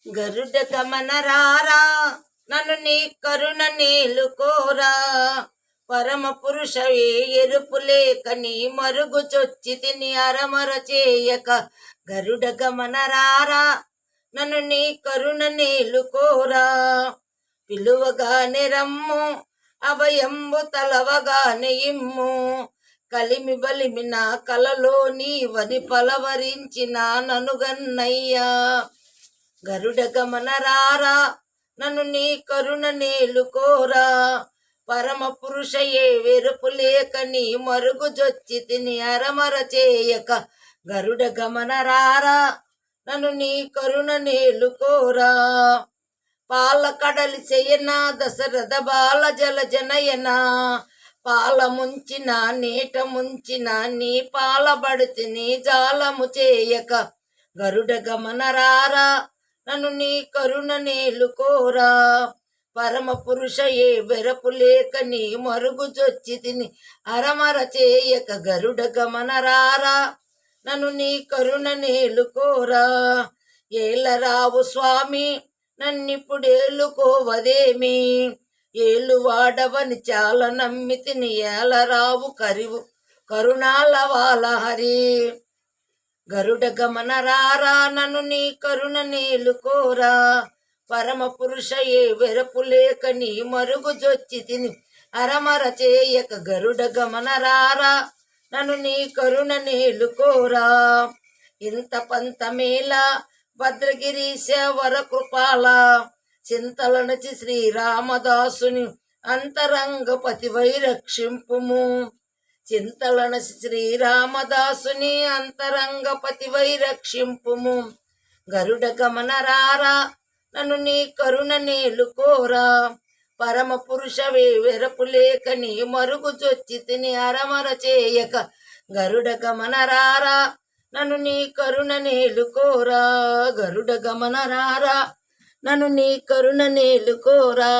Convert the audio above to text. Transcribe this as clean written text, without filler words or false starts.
గరుడ గమన రారా, నన్ను నీ కరుణ నేలుకోరా. పరమ పురుష ఎరుపు లేక నీ మరుగు చొచ్చి తిని అరమర చేయక. గరుడ గమన రారా, నన్ను నీ కరుణ నేలుకోరా. పిలువగానే రమ్ము, అభయంబు తలవగానే ఇమ్ము. కలిమి బలిమి నా కలలో నీవని పలవరించిన ననుగన్నయ్యా. గరుడ గమన రారా, నన్ను నీ కరుణ నేలుకోరా. పరమ పురుషయే వెరుపు లేక నీ మరుగు జొచ్చి తిని అరమర చేయక. గరుడ గమన రారా, నన్ను నీ కరుణ నేలుకోరా. పాల కడలి చేయనా దశరథ బాల జల జనయనా. పాల ముంచిన నీట ముంచిన నీ పాలబడితి నీ జాలము చేయక. గరుడ గమన రారా, నన్ను నీ కరుణ నేలుకోరా. పరమ పురుషయే వెరపు లేక నీ మరుగు జొచ్చి తిని అరమర చేయక. గరుడ గమన రారా, నన్ను నీ కరుణ నేలుకోరా. ఏలరావు స్వామి, నన్నిప్పుడేలుకోవదేమి. ఏలువాడవని చాలా నమ్మితిని ఏలరావు కరివు కరుణాల వాలహరి. గరుడ గమన రారా, నన్ను నీ కరుణ నేలుకోరా. పరమ పురుషయే వెరపు లేక నీ మరుగు జొచ్చి తిని అరమర చేయక. గరుడ గమన రారా, నన్ను నీ కరుణ నేలుకోరా. ఇంత పంతమేళ భద్రగిరీశ వరకృపాల. చింతలనచి శ్రీరామదాసుని అంతరంగపతి వైరక్షింపుము. చింతలనచి శ్రీరామదాసుని అంతరంగపతి వైరక్షింపుము. గరుడ గమన రారా, నన్ను నీ కరుణ నేలుకోరా. పరమ పురుషవే వెరపు లేక నీ మరుగు జొచ్చి తిని అరమర చేయక. గరుడ గమన రారా, నన్ను నీ కరుణ నేలుకోరా. గరుడ గమన రారా, నన్ను నీ కరుణ నేలుకోరా.